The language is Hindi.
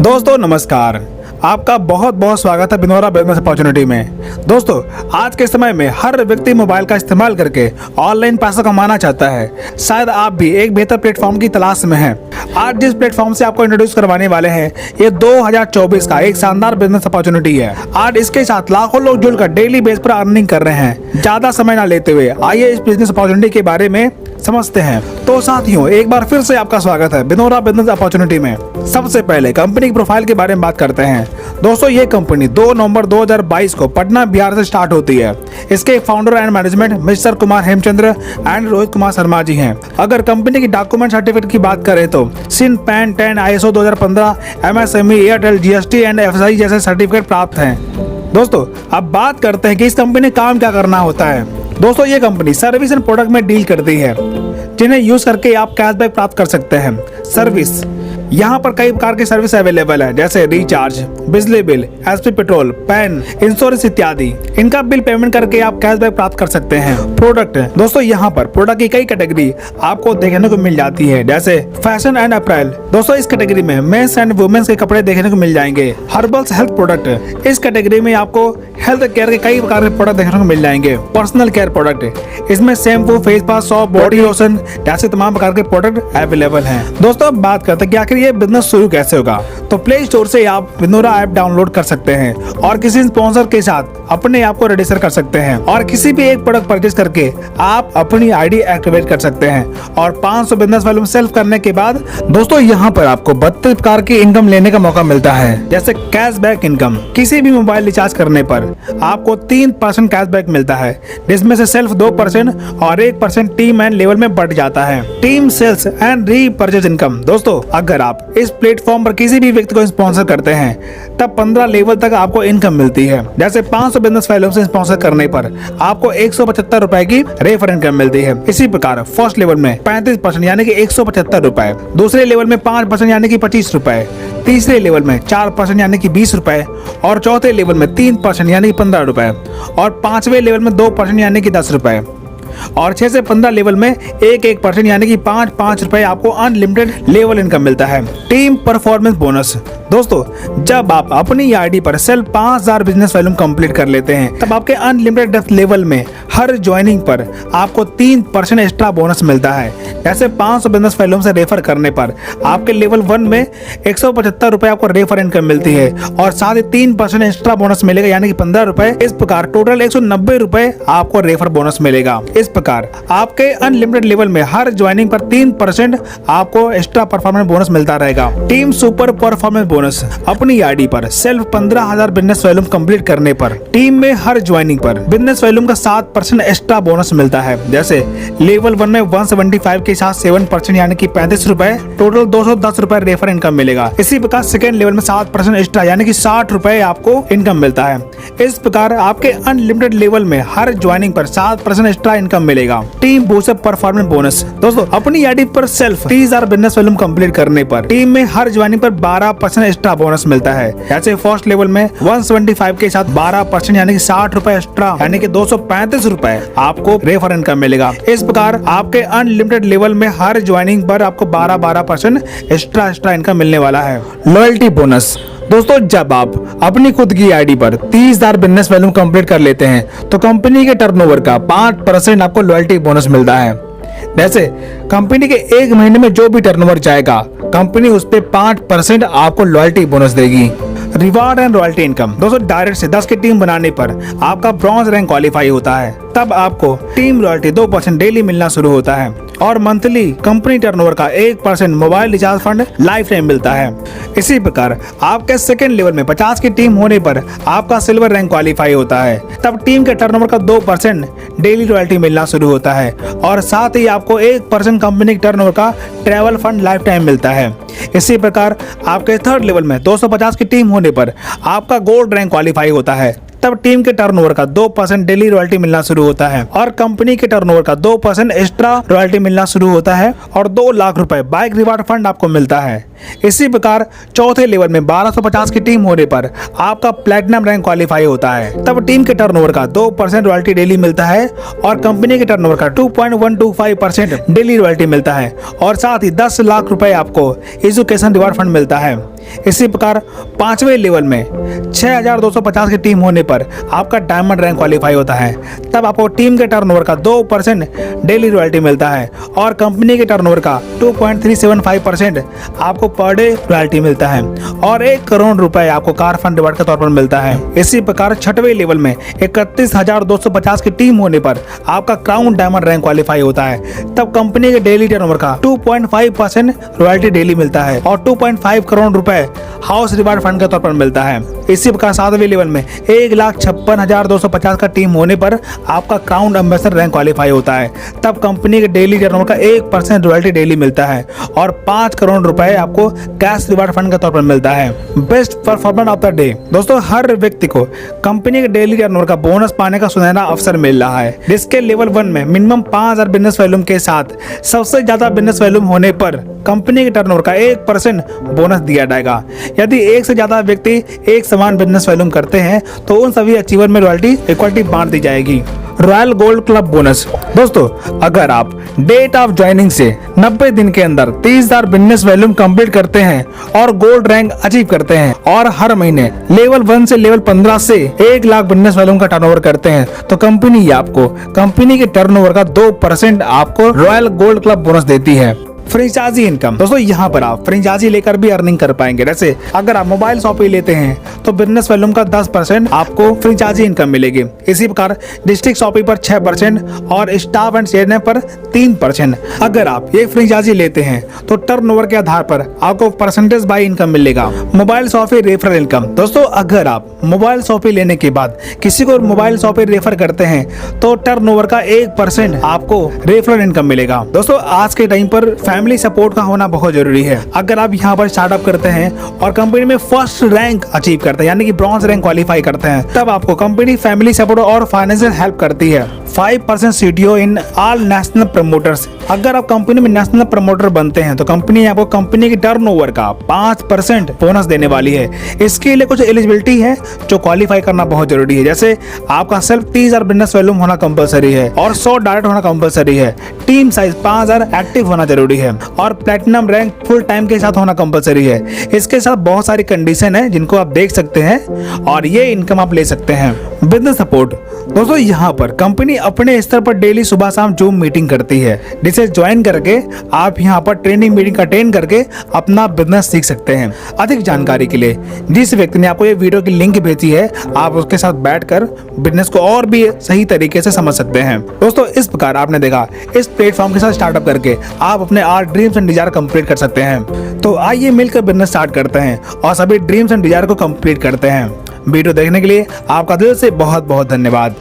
दोस्तों नमस्कार, आपका बहुत बहुत स्वागत है बिनोरा बिजनेस अपॉर्चुनिटी में। दोस्तों आज के समय में हर व्यक्ति मोबाइल का इस्तेमाल करके ऑनलाइन पैसा कमाना चाहता है। शायद आप भी एक बेहतर प्लेटफॉर्म की तलाश में हैं। आज जिस प्लेटफॉर्म से आपको इंट्रोड्यूस करवाने वाले हैं ये 2024 का एक शानदार बिजनेस अपॉर्चुनिटी है। आज इसके साथ लाखों लोग जुड़कर डेली बेस पर अर्निंग कर रहे हैं। ज्यादा समय न लेते हुए आइए इस बिजनेस अपॉर्चुनिटी के बारे में समझते हैं। तो साथियों एक बार फिर से आपका स्वागत है बिनोरा बिजनेस अपॉर्चुनिटी में। सबसे पहले कंपनी की प्रोफाइल के बारे में बात करते हैं। दोस्तों ये कंपनी 2 नवंबर 2022 को पटना बिहार से स्टार्ट होती है। इसके founder and management mister Kumar Hemchandra and Rohit Kumar Sharma ji हैं। अगर कंपनी की डॉक्यूमेंट सर्टिफिकेट की बात करें तो CIN PAN 10 ISO 2015 MSME Airtel GST and FSI जैसे सर्टिफिकेट प्राप्त हैं। दोस्तों अब बात करते हैं कि इस कंपनी काम क्या करना होता है। दोस्तों ये कंपनी सर्विस एंड प्रोडक्ट में डील करती है जिन्हें यूज करके आप कैशबैक प्राप्त कर सकते हैं। सर्विस यहाँ पर कई प्रकार की सर्विस अवेलेबल है जैसे रिचार्ज, बिजली bill, SP petrol, pan, insurance इत्यादि। इनका बिल पेमेंट करके आप कैशबैक प्राप्त कर सकते हैं। प्रोडक्ट दोस्तों यहाँ पर प्रोडक्ट की कई कैटेगरी आपको देखने को मिल जाती है जैसे फैशन एंड अपैरल। दोस्तों इस कैटेगरी में मेंस एंड वुमेन्स के कपड़े देखने को मिल जाएंगे। हर्बल्स हेल्थ प्रोडक्ट, इस कैटेगरी में आपको हेल्थ केयर के कई प्रकार के प्रोडक्ट देखने को मिल जाएंगे। पर्सनल केयर प्रोडक्ट, इसमें shampoo, face wash, shop, body lotion जैसे तमाम प्रकार के प्रोडक्ट अवेलेबल हैं। दोस्तों अब बात करते हैं कि आखिर ये बिजनेस शुरू कैसे होगा। तो प्ले स्टोर से आप बिनोरा ऐप डाउनलोड कर सकते हैं और किसी स्पॉन्सर के साथ अपने आप को रजिस्टर कर सकते हैं और किसी भी एक प्रोडक्ट परचेज करके आप अपनी ID एक्टिवेट कर सकते हैं और 500 बिजनेस वैल्यू सेल्फ करने के बाद दोस्तों यहाँ पर आपको 32 प्रकार की इनकम लेने का मौका मिलता है। जैसे कैशबैक इनकम, किसी भी मोबाइल रिचार्ज करने पर आपको 3% कैशबैक मिलता है जिसमें से सेल्फ 2% और 1% टीम एंड लेवल में बढ़ जाता है। Team sales and repurchase income, दोस्तों अगर आप इस प्लेटफॉर्म पर किसी भी व्यक्ति को स्पॉन्सर करते हैं तब 15 लेवल तक आपको इनकम मिलती है। जैसे 500 बिजनेस वैल्यू से स्पॉन्सर करने पर आपको 175 रुपए की रेफर इनकम मिलती है। इसी प्रकार फर्स्ट लेवल में 35% यानी कि 175 रुपए, दूसरे लेवल में 5% यानी कि 25 रुपए, तीसरे लेवल में 4% यानी कि 20 रुपए और चौथे लेवल में 3% यानी कि 15 रुपए और 5वें लेवल में 2% यानी कि 10 रुपए और 6 से 15 लेवल में 1% यानी कि 5 रुपए आपको अनलिमिटेड लेवल इनकम मिलता है। टीम परफॉर्मेंस बोनस, दोस्तों जब आप अपनी ID पर सेल्फ 5000 बिजनेस वैल्यू कंप्लीट कर लेते हैं तब आपके अनलिमिटेड लेवल में हर ज्वाइनिंग पर आपको 3% एक्स्ट्रा बोनस मिलता है। जैसे 500 बिजनेस वैल्यू से रेफर करने पर आपके लेवल 1 में 175 रुपए आपको रेफर इनकम मिलती है और साथ ही 3% एक्स्ट्रा बोनस मिलेगा यानी कि 15 रुपए। इस प्रकार टोटल 190 रुपए आपको रेफर बोनस मिलेगा। इस प्रकार आपके अनलिमिटेड लेवल में हर ज्वाइनिंग पर 3% आपको एक्स्ट्रा परफॉर्मेंस बोनस मिलता रहेगा। टीम सुपर परफॉर्मेंस बोनस, अपनी ID पर सेल्फ 15,000 बिजनेस वैल्यूम कंप्लीट करने पर टीम में हर ज्वाइनिंग पर बिजनेस वैल्यूम का 7% एक्स्ट्रा बोनस मिलता है। जैसे लेवल 1 में 175 के साथ 7% यानी कि 35 रुपए, टोटल 210 रुपए रेफर इनकम मिलेगा। इसी प्रकार सेकेंड लेवल में 7% एक्स्ट्रा यानी कि 60 रुपए आपको इनकम मिलता है। इस प्रकार आपके अनलिमिटेड लेवल में हर ज्वाइनिंग पर 7% एक्स्ट्रा इनकम मिलेगा। टीम बूस्टर परफॉर्मेंस बोनस, दोस्तों अपनी ID पर सेल्फ 30,000 बिजनेस वैल्यूम कंप्लीट करने पर टीम में हर ज्वाइनिंग पर 12% एक्स्ट्रा बोनस मिलता है। जैसे फर्स्ट लेवल में 175 के साथ 12% यानी कि 60 रुपए एक्स्ट्रा यानी कि 235 रुपए आपको रेफर इनकम मिलेगा। इस प्रकार आपके अनलिमिटेड लेवल में हर ज्वाइनिंग पर आपको 12% एक्स्ट्रा इनकम मिलने वाला है। लॉयल्टी बोनस, दोस्तों जब आप अपनी खुद की ID पर 30,000 बिजनेस वैल्यू कंप्लीट कर लेते हैं तो कंपनी के टर्नओवर का 5% आपको लॉयल्टी बोनस मिलता है। जैसे कंपनी के 1 महीने में जो भी टर्नओवर जाएगा कंपनी उस पे 5% आपको लॉयल्टी बोनस देगी। रिवार्ड एंड रॉयल्टी इनकम, दोस्तों डायरेक्ट से 10 की टीम बनाने पर आपका ब्रॉन्ज रैंक क्वालिफाई होता है तब आपको टीम रॉयल्टी 2% डेली मिलना शुरू होता है और मंथली कंपनी टर्नओवर का 1% mobile recharge fund life time मिलता है। इसी प्रकार आपके सेकेंड लेवल में 50 की टीम होने पर आपका सिल्वर रैंक क्वालिफाई होता है तब टीम के टर्नओवर का 2% डेली रॉयल्टी मिलना शुरू होता है और साथ ही आपको 1% कंपनी के टर्नओवर का ट्रैवल फंड लाइफ टाइम मिलता है। इसी प्रकार आपके थर्ड लेवल में 250 की टीम होने पर आपका गोल्ड रैंक क्वालिफाई होता है तब टीम के टर्नओवर का 2% डेली रॉयल्टी मिलना शुरू होता है और कंपनी के टर्नओवर का 2% एक्स्ट्रा रॉयल्टी मिलना शुरू होता है और 2 लाख रुपए बाइक रिवार्ड फंड आपको मिलता है। इसी प्रकार चौथे लेवल में 1250 की टीम होने पर आपका प्लेटिनम रैंक क्वालिफाई होता है तब टीम के टर्नओवर का 2% रॉयल्टी डेली मिलता है और कंपनी के टर्नओवर का 2.125% डेली रॉयल्टी मिलता है और साथ ही 10 लाख रुपए आपको एजुकेशन रिवार्ड फंड मिलता है। इसी प्रकार 5वें लेवल में 6250 की टीम होने पर आपका डायमंड रैंक क्वालिफाई होता है। तब आपको टीम के टर्नओवर का 2% डेली रॉयल्टी मिलता है और कंपनी के टर्नओवर का 2.375% आपको पर डे रॉयल्टी मिलता है और 1 करोड़ रुपए आपको कार फंड रिवार्ड के तौर पर मिलता है। इसी प्रकार 6वें लेवल में 31,250 की टीम होने पर आपका क्राउन डायमंड रैंक क्वालिफाई होता है। तब कंपनी के डेली टर्नओवर का 2.5% रॉयल्टी डेली मिलता है और 2.5 करोड़ रुपए हाउस रिवार्ड फंड के तौर पर मिलता है। इसी प्रकार 7वें लेवल में 1,56,250 का टीम होने पर आपका क्राउन एम्बेसडर रैंक क्वालिफाई होता है। तब कंपनी के डेली टर्नओवर का 1% रॉयल्टी डेली मिलता है और 5 करोड़ रुपए आपको कैश रिवार्ड फंड के तौर पर मिलता है। Best performance of the day. दोस्तों, हर व्यक्ति को कंपनी के डेली टर्नओवर का बोनस पाने का सुनहरा अवसर मिल रहा है, जिसके लेवल 1 में मिनिमम 5000 बिजनेस वॉल्यूम के साथ सबसे ज्यादा बिजनेस वॉल्यूम होने पर कंपनी के टर्नओवर का 1% बोनस दिया जाएगा। यदि एक से ज्यादा व्यक्ति एक समान बिजनेस वॉल्यूम करते हैं तो उन सभी अचीवर में रॉयल्टी इक्वलिटी बांट दी जाएगी। Royal gold club bonus. दोस्तों, अगर आप डेट ऑफ ज्वाइनिंग से 90 दिन के अंदर 30,000 बिजनेस वॉल्यूम कंप्लीट करते हैं और गोल्ड रैंक अचीव करते हैं और हर महीने लेवल 1 से लेवल 15 से 1 लाख बिजनेस वॉल्यूम का टर्नओवर करते हैं तो कंपनी आपको कंपनी के टर्नओवर का 2% आपको रॉयल गोल्ड क्लब बोनस देती है। Franchisee income. दोस्तों, यहाँ पर आप फ्रेंचाइजी लेकर भी अर्निंग कर पाएंगे। जैसे अगर आप मोबाइल शॉपिंग लेते हैं तो बिजनेस वॉल्यूम का 10% आपको फ्रेंचाइजी इनकम मिलेगी। इसी प्रकार डिस्ट्रिक्ट शॉपिंग पर 6% और स्टाफ एंड शेयर पर 3%। अगर आप ये फ्रेंचाइजी लेते हैं तो टर्नओवर के आधार पर आपको परसेंटेज बाय इनकम मिलेगा। Mobile shopping referral income. दोस्तों, अगर आप मोबाइल शॉपिंग लेने के बाद किसी को मोबाइल शॉपिंग रेफर करते हैं तो टर्नओवर का 1% आपको रेफरल इनकम मिलेगा। दोस्तों, आज के टाइम पर फैमिली सपोर्ट का होना बहुत जरूरी है। अगर आप यहाँ पर स्टार्टअप करते हैं और कंपनी में फर्स्ट रैंक अचीव करते हैं यानी कि ब्रॉन्ज रैंक क्वालिफाई करते हैं, तब आपको कंपनी फैमिली सपोर्ट और फाइनेंशियल हेल्प करती है। 5% CTO in all national promoters. अगर आप कंपनी में नेशनल प्रमोटर बनते हैं तो कंपनी आपको कंपनी की टर्नओवर का 5% बोनस देने वाली है। इसके लिए कुछ एलिजिबिलिटी है जो क्वालिफाई करना बहुत जरूरी है। जैसे आपका सिर्फ 30,000 बिजनेस वॉल्यूम होना कंपलसरी है और 100 डायरेक्ट होना कंपलसरी है। टीम साइज 5000 एक्टिव होना जरूरी है और प्लेटिनम रैंक फुल टाइम के साथ होना कंपलसरी है। इसके साथ बहुत सारी कंडीशन है जिनको आप देख सकते हैं और ये इनकम आप ले सकते हैं। Business support. दोस्तों, यहाँ पर कंपनी अपने स्तर पर डेली सुबह शाम जूम मीटिंग करती है, जिसे ज्वाइन करके आप यहाँ पर ट्रेनिंग मीटिंग अटेंड करके अपना बिजनेस सीख सकते हैं। अधिक जानकारी के लिए जिस व्यक्ति ने आपको ये वीडियो की लिंक भेजी है, आप उसके साथ बैठकर बिजनेस को और भी सही तरीके से समझ सकते हैं। दोस्तों, इस प्रकार आपने देखा इस प्लेटफॉर्म के साथ स्टार्टअप करके आप अपने our dreams and desire complete कर सकते हैं। तो आइए मिलकर बिजनेस स्टार्ट करते हैं और सभी ड्रीम्स एंड डिजायर को कंप्लीट करते हैं। वीडियो देखने के लिए आपका दिल से बहुत बहुत धन्यवाद।